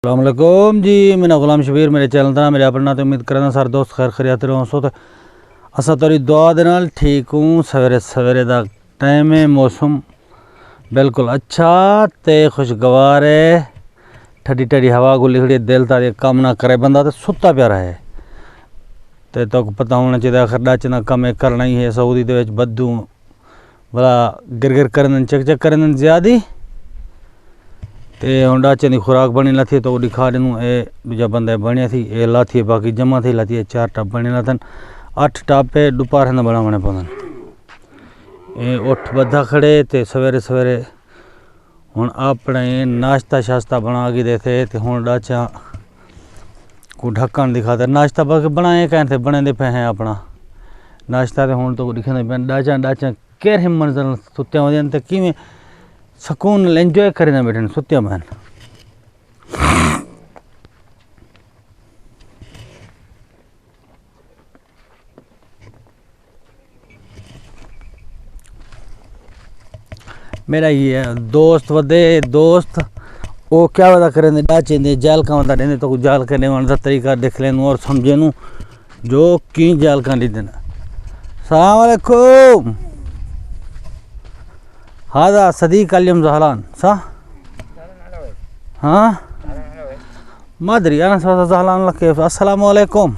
अस्सलामुअलैकुम जी, मेरा गुलाम शबीर मेरे चैनल का मेरे अपना तो उम्मीद करना सारे दोस्त खैर खरियात रहो सो। असा तोरी दुआ दे नाल ठीक हूँ। सवेरे सवेरे दा टाइम है, मौसम बिल्कुल अच्छा ते खुशगवार है। ठंडी ठंडी हवा गुली खड़ी दिल ता कम ना करे बंदा तो सुता प्या रहे। तो पता होना चाहिए आखिर डाचना कम है करना ही है। सऊदी दे विच बद्दू बड़ा गिर करन चक चक करन ज्यादा ते हुण डाचे की खुराक बनी लाथी तो दिखा दूँ। ए दूजा बंदा बनिया थी ए लाथी बाकी जमा थी लाथी 4 टप बने लाथन 8 टप पे दोपहर न बनाने पवन ए उठ बधा खड़े ते सवेरे सवेरे हुण अपने नाश्ता शास्ता बना के देते ते हुण डाचा को ढक्कन दिखाते नाश्ता बाकी बनाए कहते बने दे पे हैं अपना नाश्ता ते हुण तो दिखने पे डाचा डाचा केर हिम्मत सुत्या होंदे ते किवें सुकून एंजॉय करे बैठे सुत्या बहन। मेरा ये दोस्त वदे दोस्त वो क्या वदा करें डाचे दे जाल का वदा देने तो जाल करने वाला तरीका देख लें और समझे नू जो की जाल का देना। सलाम अलैकुम हादा सदीक अलियम जहरान सा हाँ मादरी अना सा जहरान लके अस्सलाम वालेकुम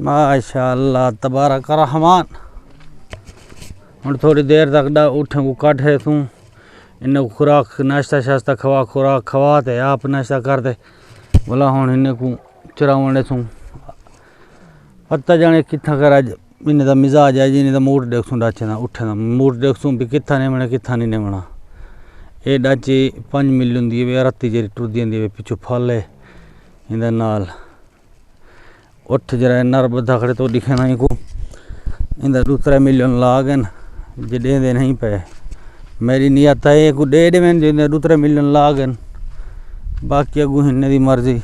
माशाअल्लाह तबारक रहमान। हम थोड़ी देर तक उठे को काटे तू इन्हें खुराक नाश्ता शास्ता खवा खुराक खवा ते आप नाश्ता कर दे बोला हूँ इन्हें को चरावने तू पता जाने कितना कर अज इन्हें का मिजाज है जी इन्हें का मूड देख सूँ डाचे ना उठे ना मूड देख सूँ भी कितना नहीं बना कितना नहीं बना ये डाचे 5 मिलियन दी वे राती जी टुरदी दी पिछू फल है इन्हें नाल उठ जरा नर बधा खड़े तो दिखे ना को इंदा 2-3 मिलियन लागन जे दे नहीं पे मेरी नियत है को दे में जे 2-3 मिलियन लागन बाकी अगू हिन्ने दी मर्जी।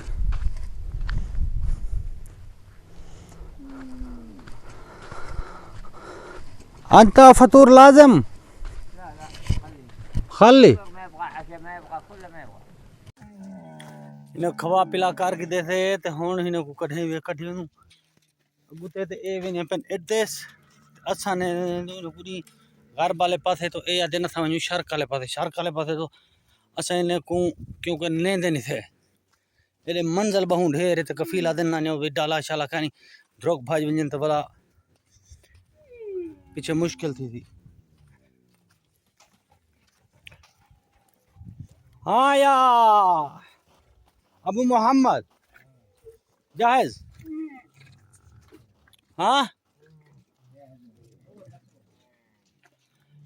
अंत फतूर लाजम खाली इन्हें खवा पिला करके देते ते हुण इन्हें को कढे वे कढे नु गुते ते ए वे पेन एदेस अच्छा ने पूरी घर वाले पासे तो ए आदे न समझू शर्क वाले पासे तो अच्छा इन्हें को क्योंकि नेंदे नहीं थे एले मंजल बहु ढेर ते कफीला दिन ना वे डाला शाला खानी ड्रोग भाज वंजन तो बड़ा पीछे मुश्किल थी। हाँ या अबू मोहम्मद जाहिज हाँ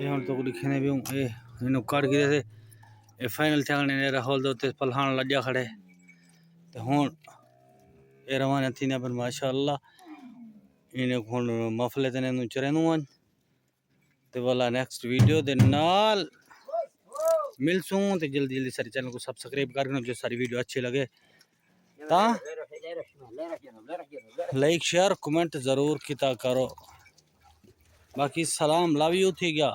ये हम तो दिखने भी हूँ ए इन्हों काट के दे ए फाइनल चलने ने राहुल दो ते पलहान लज्जा खड़े ते हुन ए रवाना थी ने पर माशाअल्लाह इन्हें हुन मफले ते ने चरेनु ते वाला नेक्स्ट वीडियो दे नाल मिलसूं ते जल्दी जल्दी सारे चैनल को सब्सक्राइब करना जो सारी वीडियो अच्छी लगे ता लाइक शेयर कमेंट जरूर किया करो बाकी सलाम लव यू थी गया।